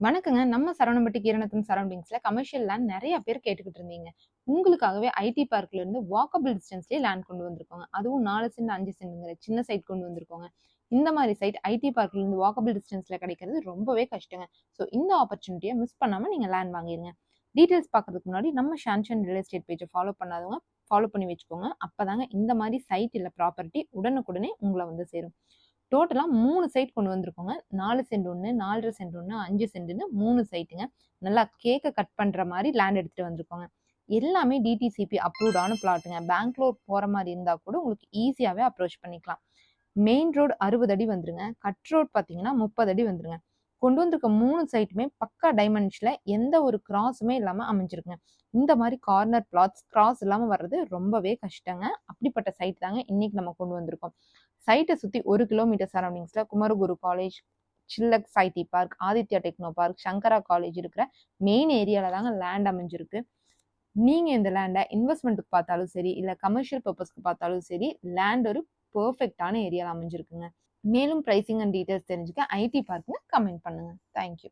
வணக்கங்க. நம்ம Saravanampatti, Keeranatham சரவுண்டிங்ஸ்ல commercial land நெறைய பேர் கேட்டுக்கிட்டு இருந்தீங்க. உங்களுக்காகவே ஐடி பார்க்ல இருந்து வாக்கபிள் டிஸ்டன்ஸ்லயே லேண்ட் கொண்டு வந்திருக்கோங்க. அதுவும் 4 சென்ட், 5 சென்ட்ங்கிற சின்ன சைட் கொண்டு வந்திருக்கோங்க. இந்த மாரி சைட் ஐடி பார்க்ல இருந்து வாக்கபிள் டிஸ்டன்ஸ்ல கிடைக்கிறது ரொம்பவே கஷ்டங்க. ஸோ இந்த ஆப்பர்ச்சுனிட்டிய மிஸ் பண்ணாம நீங்க லேண்ட் வாங்கிருங்க. டீட்டெயில்ஸ் பார்க்கறதுக்கு முன்னாடி நம்ம ஷான்ஷன் ரியல் எஸ்டேட் பேஜ ஃபாலோ பண்ணாதவங்க ஃபாலோ பண்ணி வச்சுக்கோங்க. அப்பதாங்க இந்த மாரி சைட் இல்ல ப்ராப்பர்ட்டி உடனுக்குடனே உங்கள வந்து சேரும். டோட்டலா 3 சைட் கொண்டு வந்திருக்கோங்க. 4 சென்ட் 1, 4 1/2 சென்ட் 1, 5 சென்ட்ன்னு 3 சைட்டுங்க. நல்லா கேக்க கட் பண்ற மாரி லேண்ட் எடுத்துட்டு வந்திருக்கோங்க. எல்லாமே டிடிசிபி அப்ரூவ்டான பிளாட்டுங்க. பேங்க் லோன் போற மாரி இருந்தா கூட உங்களுக்கு ஈஸியாவே அப்ரோச் பண்ணிக்கலாம். மெயின் ரோடு 60 அடி வந்துருங்க. கட் ரோட் பார்த்தீங்கன்னா 30 அடி வந்துருங்க. கொண்டு வந்திருக்க 3 சைட்டுமே பக்கா டைமென்ஷன்ல எந்த ஒரு கிராஸுமே இல்லாம அமைஞ்சிருக்குங்க. இந்த மாரி கார்னர் பிளாட்ஸ் கிராஸ் இல்லாம வர்றது ரொம்பவே கஷ்டங்க. அப்படிப்பட்ட சைட் தாங்க இன்னைக்கு நம்ம கொண்டு வந்திருக்கோம். சைட்ட சுத்தி 1 கிலோமீட்டர் சரவுண்டிங்ஸ்ல குமரகுரு காலேஜ், சில்லக்ஸ் IT park, Aditya techno park, Sankara college இருக்கிற மெயின் ஏரியால தாங்க லேண்ட் அமைஞ்சிருக்கு. நீங்க இந்த லேண்ட இன்வெஸ்ட்மென்ட்க்கு பார்த்தாலும் சரி, இல்ல கமர்ஷியல் பர்ப்பஸ்க்கு பார்த்தாலும் சரி, லேண்ட் ஒரு பெர்ஃபெக்ட்டான ஏரியால அமைஞ்சிருக்குங்க. மேலும் பிரைசிங் அண்ட் டீடைல்ஸ் தெரிஞ்சுக்க ஐடி பார்க்னு கமெண்ட் பண்ணுங்க. Thank you.